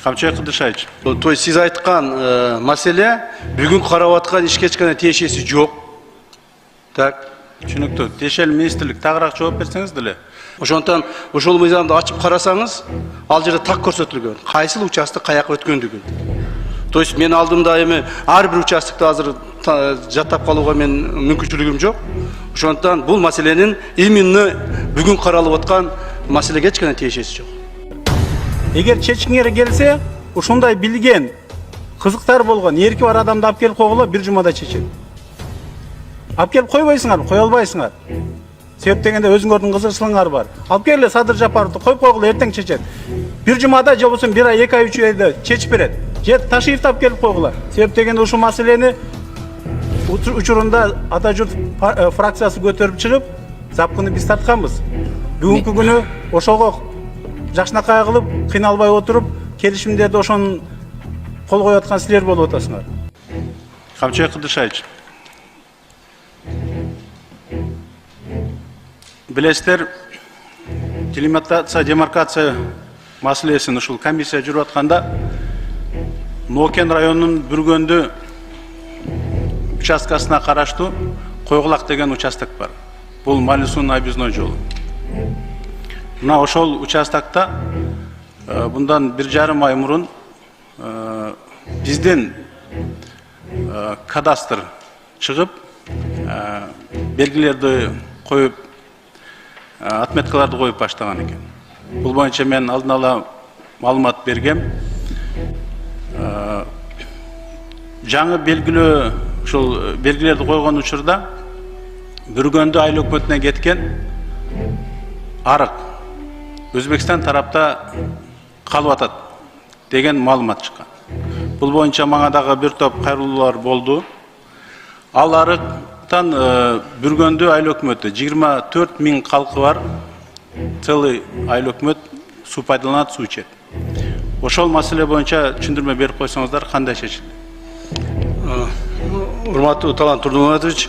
Камчай Кыдышевич. То есть сиз айткан маселе бүгүн карап аткан ишке ешкане тиешеси жок. Так. Түшүнүктүү. Тиешелүү министрлик тагыраак жооп берсеңиз деле. Ошондон ошол мыйзамды ачып карасаңыз, ал жерде так көрсөтүлгөн. Кайсыл участок каяка өткөндүгүн. То есть мен алдымда эми ар бир участокты азыр жаттап калууга мен мүмкүнчүлүгүм жок. Ошондон бул маселенин именно бүгүн каралып аткан маселеге ешкане тиешеси жок. Эгер чечимиңер келсе, ушундай билген, кызыктар болгон, эрки бар адамды алып келип койгула, бир жумада чечет. Алып келип койбойсуңар, кое албайсыңар. Себеп дегенде өзүңөрдүн кызыкчылыгыңар бар. Алып келе Садыр Жапаровду коюп койгула, эртең чечет. Бир жумада же болбосо бир ай, 2 ай, 3 айда чечип берет. Же Ташиевди алып келип койгула. Себеп дегенде ушул маселени учурунда ата журт фракциясы көтөрүп чыгып, запкыны биз тартканбыз. Бүгүнкү күнү ошого жакшынакай кылып, кыйналбай отуруп, келишимдерди ошонун кол коюп аткан силер болуп атасыңар. Камчай Кыдышевич. Билесиздер, делимитация, демаркация маселесин ушул комиссия жүрүп атканда Нокен районунун Бүргөндү участкасына караштуу Койгулак деген участок бар. Бул Малисунун объездной жолу. Мына ошол участокта bundan 1,5 ай мурун биздин кадастр чыгып, белгилерди коюп, отметкаларды коюп баштаган экен. Бул боюнча мен алдын ала маалымат бергем. Жаңы белгилөө ушул белгилерди койгон учурда Бүргөндү айыл өкмөтүнө кеткен арык Өзбекстан тарапта калып атат деген маалымат чыккан. Бул боюнча мага дагы бир топ кайрылуулар болду. Ал арыктан Бүргөндү айыл өкмөтү 24 000 калкы бар. Целый айыл өкмөт суу пайдаланат, суу ичет. Ошол маселе боюнча түшүндүрмө берип койсоңуздар, кандай чечилет? Урматтуу Талант Турдуматович,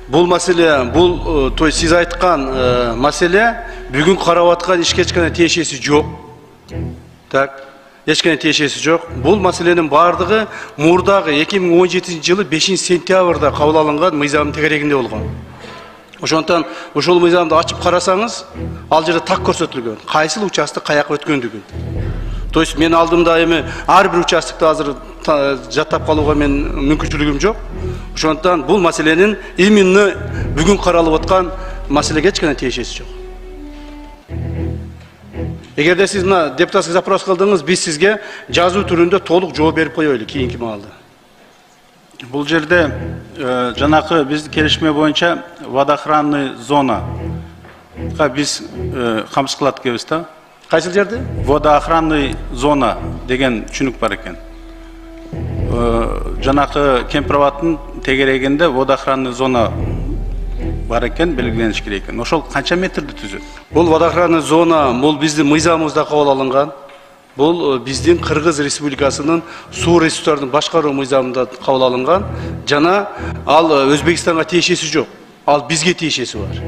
бул маселе, бул то есть сиз айткан маселе бүгүн карап аткан ишке ешкане тиешеси жок. Так, ешкане тиешеси жок. Бул маселенин бардыгы мурдагы 2017-жылы 5-сентябрда кабыл алынган мыйзамдын тегерегинде болгон. Ошондон ошол мыйзамды ачып карасаңыз, ал жерде так көрсөтүлгөн. Кайсыл участок каяка өткөндүгүн. То есть мен алдымда эми ар бир участокты азыр жаттап калууга мен мүмкүнчүлүгүм жок. Ошондон бул маселенин именно бүгүн каралып аткан маселеге ешкане тиешеси жок. Эгерде сиз мына депутатский запрос кылдыңыз, биз сизге жазуу түрүндө толук жооп берип коелу кийинки маалда. Бул жерде жанакы биз келишме боюнча водоохранный зона биз камсыз кылат экенбиз да. Кайсыл жерде? Водоохранный зона деген түшүнүк бар экен. Жанакы Кемпироваттын тегерегинде водоохранный зона бар экен, белгилениш керек экен. Ошол канча метрди түзөт? Бул водоохранный зона, бул биздин мыйзамыбызда кабыл алынган. Бул биздин Кыргыз Республикасынын суу ресурстарын башкаруу мыйзамында кабыл алынган. Жана ал Өзбекстанга тиешеси жок. Ал бизге тиешеси бар.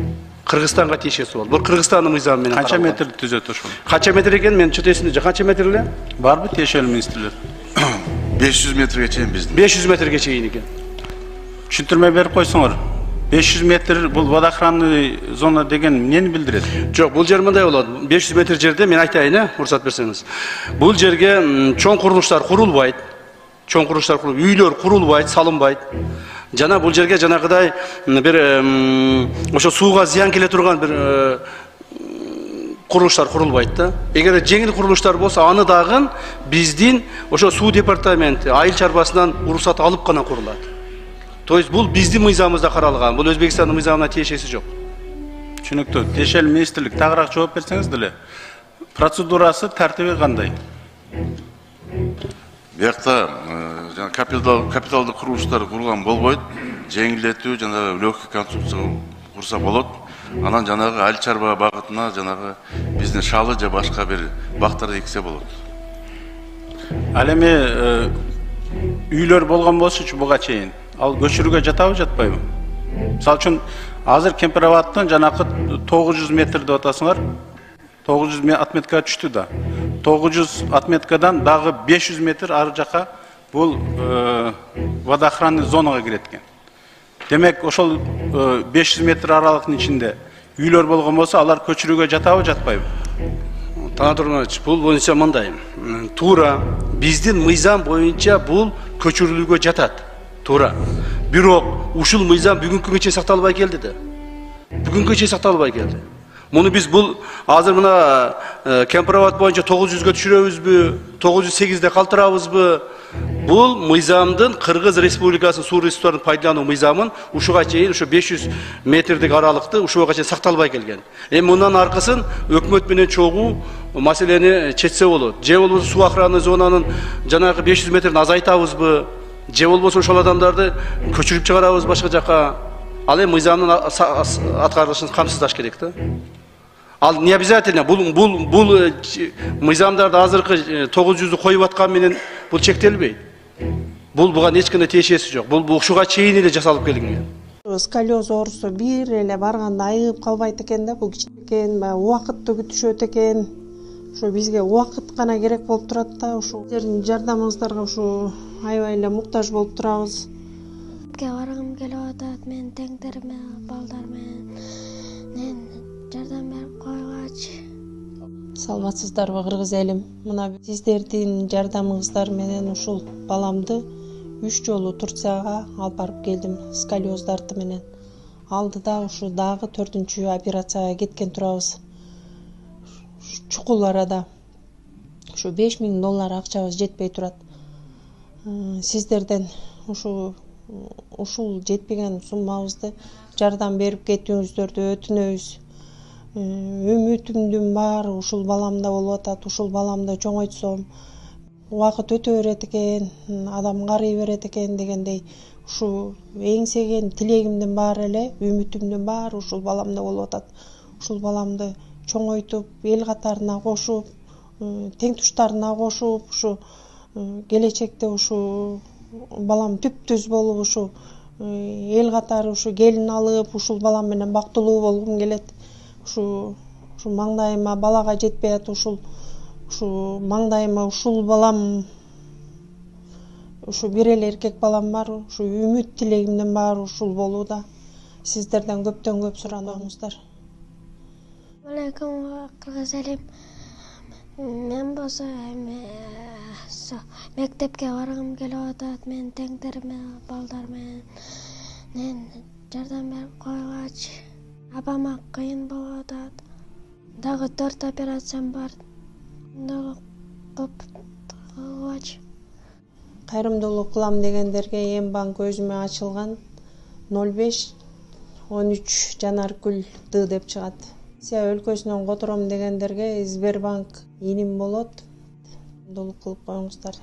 Кыргызстанга тиешеси бар. Бул Кыргызстандын мыйзамы менен. Канча метрди түзөт ошол? Канча метр экен, мен чөт эсимде, канча метр эле? Барбы тиешелүү министрлер? 500 метрге чейин биздин. 500 метрге чейин экен. Түшүндүрмө берип койсоңор. 500 метр бул водоохранный зона деген эмнени билдирет? Жок, бул жер мындай болот. 500 метр жерде мен айтайын, уруксат берсеңиз. Бул жерге чоң курулуштар курулбайт. Чоң курулуштар курулуп, үйлөр курулбайт, салынбайт. Жана бул жерге жанагыдай бир ошо сууга зыян келе турган бир курулуштар курулбайт да. Эгер жеңил курулуштар болсо, аны дагы биздин ошо суу департаменти айыл чарбасынан уруксат алып гана курулат. То есть бул биздин мыйзамыбызда каралган, бул Өзбекстандын мыйзамына тиешеси жок. Түшүнүктүү. Тиешелүү министрлик тагыраак жооп берсеңиз деле. Процедурасы, тартиби кандай? Биякта жана капиталдык курулуштар курулган болбойт. Жеңилдетүү жана легкий конструкция курса болот. Анан жанагы айыл чарба багытына жанагы биздин шалы же башка бир бактарды эксе болот. Ал эми үйлөр болгон болсочу буга чейин ал көчүрүүгө жатабы, жатпайбы? Мисалы үчүн азыр Кемпироваттын жанакы 900 метр деп атасыңар. 900 отметка түштү да. 900 отметкадан дагы 500 метр ары жака бул водоохранный зонага кирет экен. Демек ошол 500 метр аралыктын ичинде үйлөр болгон болсо, алар көчүрүүгө жатабы, жатпайбы? Тана Турманович, бул боюнча мындай. Туура биздин мыйзам боюнча бул көчүрүлүүгө жатат. Туура. Бирок ушул мыйзам бүгүнкү күнгө чейин сакталбай келди да. Бүгүнкү чейин сакталбай келди. Муну биз бул азыр мына кемпироват боюнча 900гө түшүрөбүзбү, 908де калтырабызбы? Бул мыйзамдын Кыргыз Республикасынын суу ресурстарын пайдалануу мыйзамын ушуга чейин ушу 500 метрдик аралыкты ушуга чейин сакталбай келген. Мындан аркасын өкмөт менен чогуу маселени чечсе болот. Же болбосо суу охранный зонанын жанагы 500 метрин азайтабызбы? Же болбосо ошол адамдарды көчүрүп чыгарабыз башка жака? Ал эми мыйзамдын аткарылышын камсыздаш керек да. Ал не обязательно бул мыйзамдарды азыркы 900'ü коюп аткан менен бул чектелбейт. Бул буга эч кандай тиешеси жок. Бул ушуга чейин эле жасалып келинген. Сколиоз оорусу бир эле барганда айыгып калбайт экен да, бул кичинекей убакытты күтүшөт экен. Ушу бизге убакыт гана керек болуп турат да, ушу сиздердин жардамыңыздарга ушу аябай эле муктаж болуп турабыз. Баргым келип атат, мен теңдериме, балдар менен. Мен жардам берип койгачы. Саламатсыздарбы кыргыз элим? Мына сиздердин жардамыңыздар менен ушул баламды 3 жолу Турцияга алып барып келдим, сколиоздарды менен. Алдыда ушу дагы 4-чү операцияга кеткен турабыз. Чукул арада ушу $5000 акчабыз жетпей турат. Сиздерден ушул жетпеген суммабызды жардам берип кетүүңүздөрдү өтүнөбүз. Үмүтүмдүн баары ушул баламда болуп атат. Ушул баламды чоңойтсом, убакыт өтө берет экен, адам карый берет экен дегендей, ушу эңсеген тилегимдин баары эле, үмүтүмдүн баары ушул баламда болуп атат. Ушул баламды чоңойтуп, эл катарына кошуп, тең туштарына кошуп, ушу келечекте ушу балам түптүз болуп, ушу эл катары ушу келин алып, ушул балам менен бактылуу болгум келет. Ушу маңдайыма балага жетпей атат, ушу маңдайыма ушул балам, ушу бир эле эркек балам бар, ушу үмүт тилегимдин баары ушул болууда. Сиздерден көптөн көп сураныңыздар. Алейкум, кыргыз элим. Мен болсо мектепке баргым келип атат, мен теңдериме, балдар менен. Мен жардам берип койгачы. Апама кыйын болуп атат. Дагы 4 операциям бар. Дагы көп кылгачы. Кайрымдуулук кылам дегендерге эм банк өзүмө ачылган 05-13 Жанаргүл Д деп чыгат. Россия өлкөсүнөн котором дегендерге Сбербанк иним болот. Кайрымдуулук кылып коюңуздар.